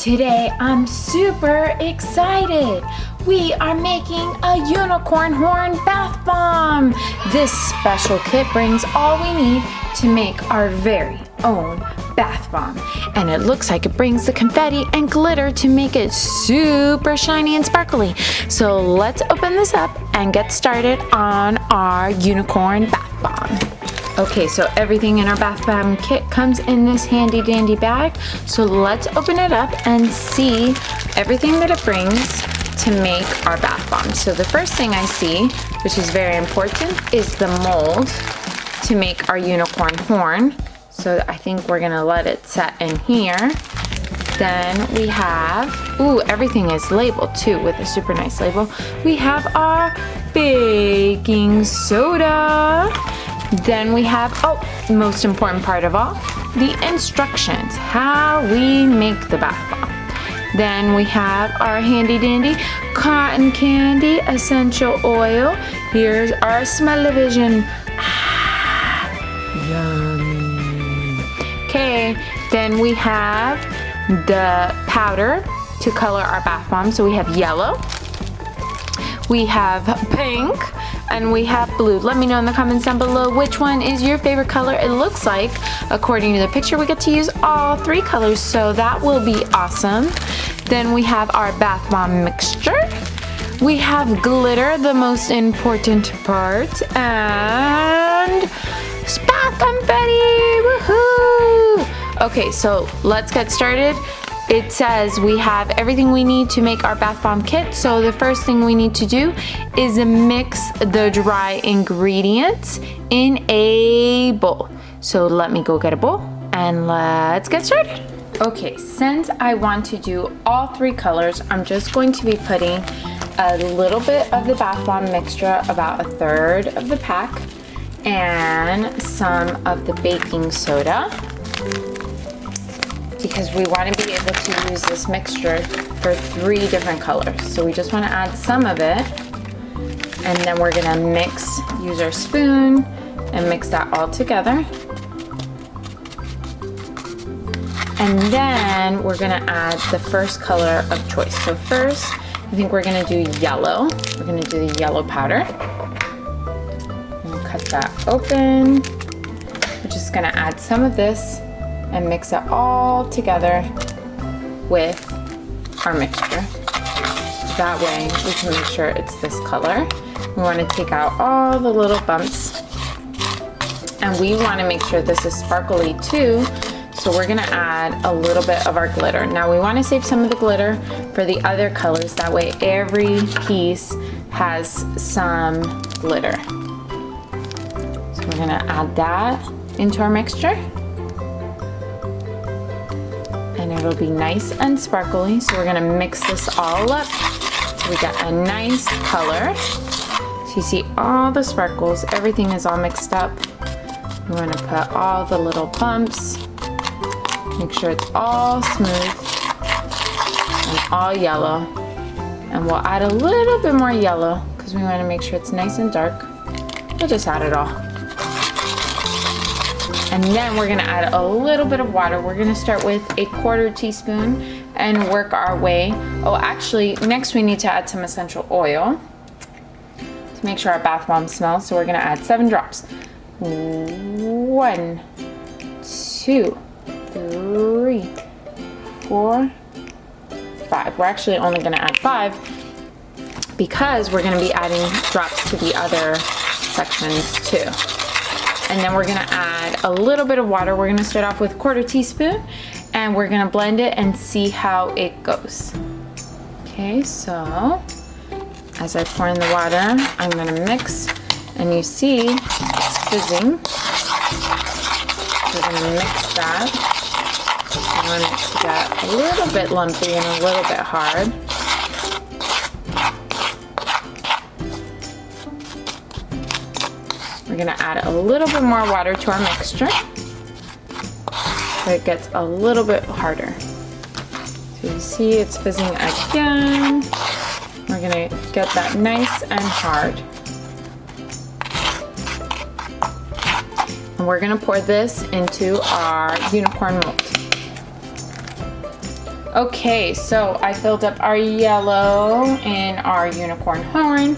Today I'm super excited. We are making a unicorn horn bath bomb. This special kit brings all we need to make our very own bath bomb. And it looks like it brings the confetti and glitter to make it super shiny and sparkly. So let's open this up and get started on our unicorn bath bomb. Okay, so everything in our bath bomb kit comes in this handy dandy bag. So let's open it up and see everything that it brings to make our bath bomb. So the first thing I see, which is very important, is the mold to make our unicorn horn. So I think we're gonna let it set in here. Then we have, everything is labeled too with a super nice label. We have our baking soda. Then we have, most important part of all, the instructions, how we make the bath bomb. Then we have our handy dandy cotton candy essential oil. Here's our smell-o-vision. Yummy. Okay, then we have the powder to color our bath bomb. So we have yellow, we have pink, and we have blue. Let me know in the comments down below which one is your favorite color. It looks like, according to the picture, we get to use all three colors, so that will be awesome. Then we have our bath bomb mixture. We have glitter, the most important part, and spark confetti, woohoo! Okay, so let's get started. It says we have everything we need to make our bath bomb kit. So the first thing we need to do is mix the dry ingredients in a bowl. So let me go get a bowl and let's get started. Okay, since I want to do all three colors, I'm just going to be putting a little bit of the bath bomb mixture, about a third of the pack, and some of the baking soda, because we want to be able to use this mixture for 3 different colors. So we just want to add some of it, and then we're gonna use our spoon and mix that all together. And then we're gonna add the first color of choice. So first, I think we're gonna do yellow. We're gonna do the yellow powder. We'll cut that open. We're just gonna add some of this and mix it all together with our mixture. That way we can make sure it's this color. We want to take out all the little bumps, and we want to make sure this is sparkly too, so we're gonna add a little bit of our glitter. Now we want to save some of the glitter for the other colors, that way every piece has some glitter. So we're gonna add that into our mixture, and it'll be nice and sparkly. So we're gonna mix this all up so we get a nice color. So you see all the sparkles, everything is all mixed up. We wanna put all the little bumps, make sure it's all smooth and all yellow. And we'll add a little bit more yellow because we wanna make sure it's nice and dark. We'll just add it all. And then we're gonna add a little bit of water. We're gonna start with a 1/4 teaspoon and work our way. Oh, actually, next we need to add some essential oil to make sure our bath bomb smells. So we're gonna add 7 drops. 1, 2, 3, 4, 5. We're actually only gonna add 5 because we're gonna be adding drops to the other sections too. And then we're gonna add a little bit of water. We're gonna start off with 1/4 teaspoon and we're gonna blend it and see how it goes. Okay, so as I pour in the water, I'm gonna mix, and you see it's fizzing. We're gonna mix that. I want it to get a little bit lumpy and a little bit hard. We're gonna add a little bit more water to our mixture so it gets a little bit harder. So you see it's fizzing again. We're gonna get that nice and hard. And we're gonna pour this into our unicorn mold. Okay, so I filled up our yellow in our unicorn horn.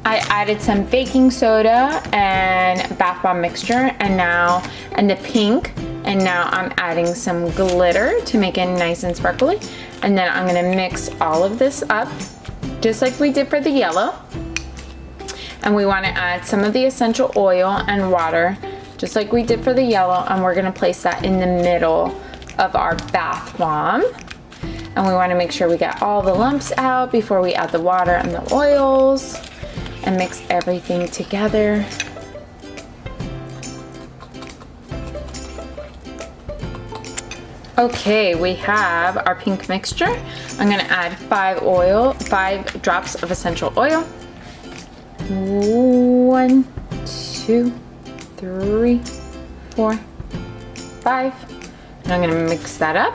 I added some baking soda and bath bomb mixture and the pink, and now I'm adding some glitter to make it nice and sparkly. And then I'm gonna mix all of this up just like we did for the yellow. And we wanna add some of the essential oil and water just like we did for the yellow, and we're gonna place that in the middle of our bath bomb. And we wanna make sure we get all the lumps out before we add the water and the oils, and mix everything together. Okay, we have our pink mixture. I'm gonna add 5 drops of essential oil. 1, 2, 3, 4, 5. And I'm gonna mix that up.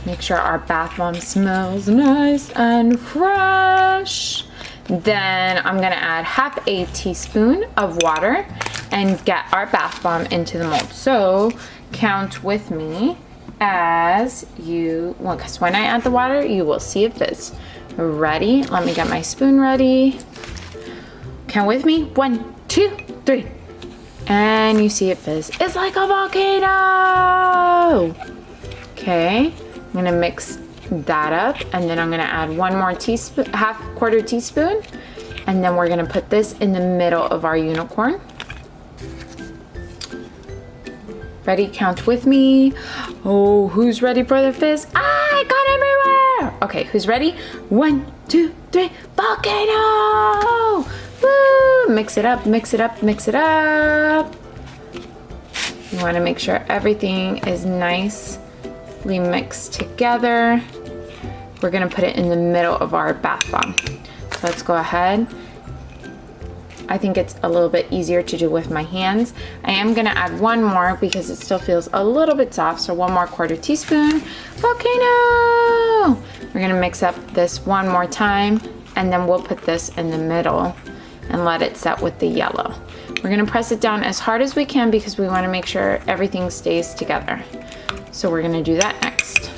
Make sure our bath bomb smells nice and fresh. Then I'm gonna add half a teaspoon of water and get our bath bomb into the mold. So count with me as you, well, because when I add the water, you will see it fizz. Ready? Let me get my spoon ready. Count with me. 1, 2, 3. And you see it fizz. It's like a volcano. Okay. I'm gonna mix that up, and then I'm gonna add one more teaspoon, quarter teaspoon, and then we're gonna put this in the middle of our unicorn. Ready? Count with me. Oh, who's ready for the fizz? I got everywhere. Okay, who's ready? 1, 2, 3, volcano! Woo! Mix it up, mix it up, mix it up. You wanna make sure everything is nicely mixed together. We're gonna put it in the middle of our bath bomb. So let's go ahead. I think it's a little bit easier to do with my hands. I am gonna add one more because it still feels a little bit soft, so one more quarter teaspoon. Volcano! We're gonna mix up this one more time, and then we'll put this in the middle and let it set with the yellow. We're gonna press it down as hard as we can because we wanna make sure everything stays together. So we're gonna do that next.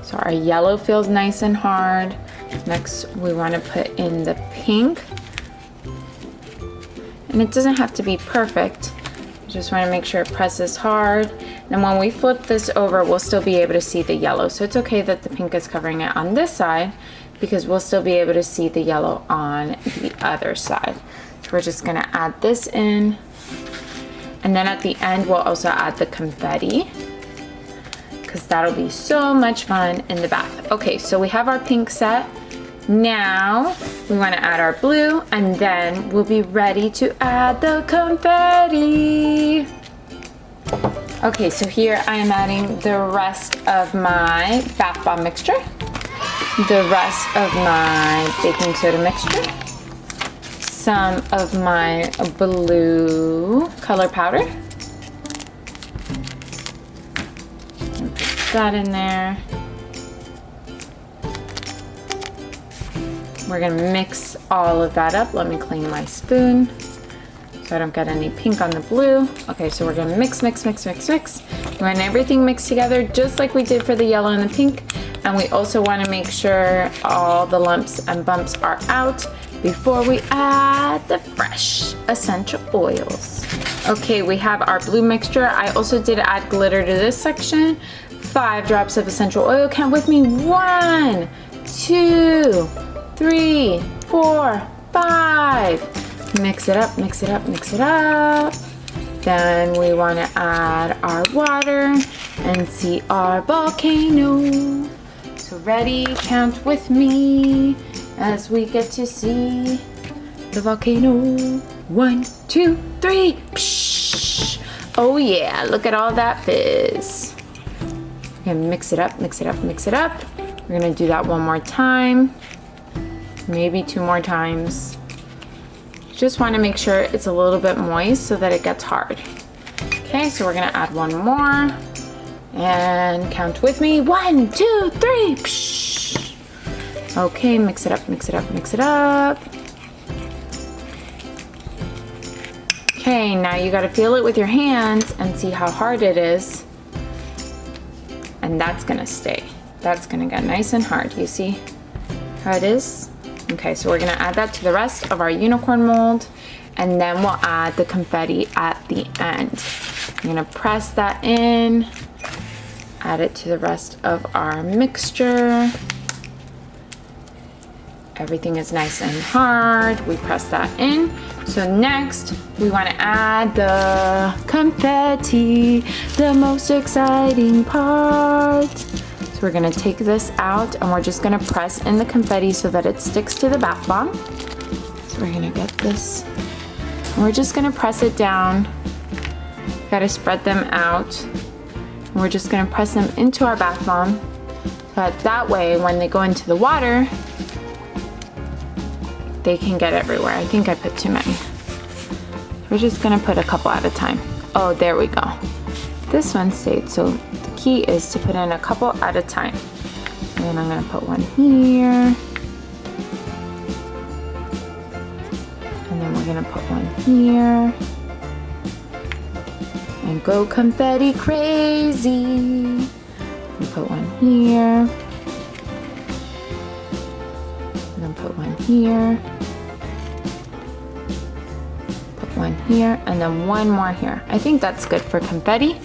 So our yellow feels nice and hard. Next, we want to put in the pink. And it doesn't have to be perfect. You just want to make sure it presses hard. And when we flip this over, we'll still be able to see the yellow. So it's okay that the pink is covering it on this side because we'll still be able to see the yellow on the other side. So we're just going to add this in. And then at the end, we'll also add the confetti, because that'll be so much fun in the bath. Okay, so we have our pink set. Now we want to add our blue, and then we'll be ready to add the confetti. Okay, so here I am adding the rest of my bath bomb mixture, the rest of my baking soda mixture, some of my blue color powder. Put that in there. We're gonna mix all of that up. Let me clean my spoon so I don't get any pink on the blue. Okay, so we're gonna mix, mix, mix, mix, mix. We want everything mixed together just like we did for the yellow and the pink. And we also wanna make sure all the lumps and bumps are out before we add the fresh essential oils. Okay, we have our blue mixture. I also did add glitter to this section. 5 drops of essential oil. Count with me. 1, 2, 3, 4, 5. Mix it up, mix it up, mix it up. Then we want to add our water and see our volcano. So ready? Count with me as we get to see the volcano. 1, 2, 3. Psh! Oh yeah, look at all that fizz. We're gonna mix it up, mix it up, mix it up. We're gonna do that one more time. Maybe 2 more times. Just want to make sure it's a little bit moist so that it gets hard. Okay, so we're gonna add one more. And count with me. 1, 2, 3. Psh! Okay, mix it up, mix it up, mix it up. Okay, now you gotta feel it with your hands and see how hard it is. and that's gonna stay. That's gonna get nice and hard. You see how it is? Okay, so we're gonna add that to the rest of our unicorn mold, and then we'll add the confetti at the end. I'm gonna press that in, add it to the rest of our mixture. Everything is nice and hard. We press that in. So next, we want to add the confetti, the most exciting part. So we're going to take this out, and we're just going to press in the confetti so that it sticks to the bath bomb. So we're going to get this. And we're just going to press it down. Got to spread them out. And we're just going to press them into our bath bomb. So that way, when they go into the water, they can get everywhere. I think I put too many. We're just gonna put a couple at a time. Oh, there we go. This one stayed, so the key is to put in a couple at a time. And then I'm gonna put one here. And then we're gonna put one here. And go confetti crazy. And put one here. And then put one here. One here, and then one more here. I think that's good for confetti.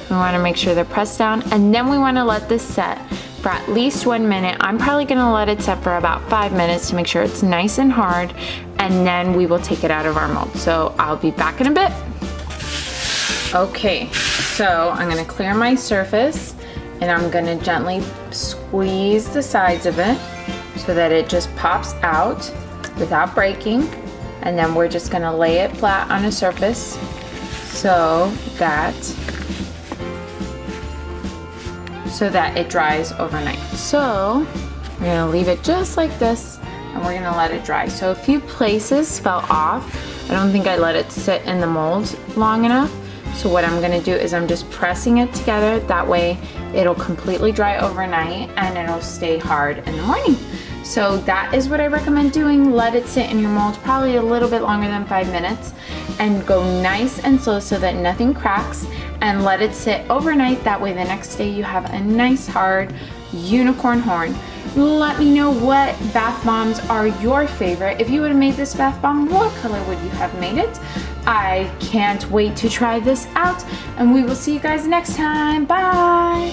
We want to make sure they're pressed down, and then we want to let this set for at least 1 minute. I'm probably going to let it set for about 5 minutes to make sure it's nice and hard, and then we will take it out of our mold. So I'll be back in a bit. Okay, so I'm going to clear my surface, and I'm going to gently squeeze the sides of it so that it just pops out without breaking. And then we're just gonna lay it flat on a surface so that it dries overnight. So we're gonna leave it just like this, and we're gonna let it dry. So a few places fell off. I don't think I let it sit in the mold long enough. So what I'm gonna do is I'm just pressing it together. That way it'll completely dry overnight and it'll stay hard in the morning. So that is what I recommend doing. Let it sit in your mold probably a little bit longer than 5 minutes, and go nice and slow so that nothing cracks, and let it sit overnight. That way the next day you have a nice hard unicorn horn. Let me know what bath bombs are your favorite. If you would have made this bath bomb, what color would you have made it? I can't wait to try this out, and we will see you guys next time. Bye!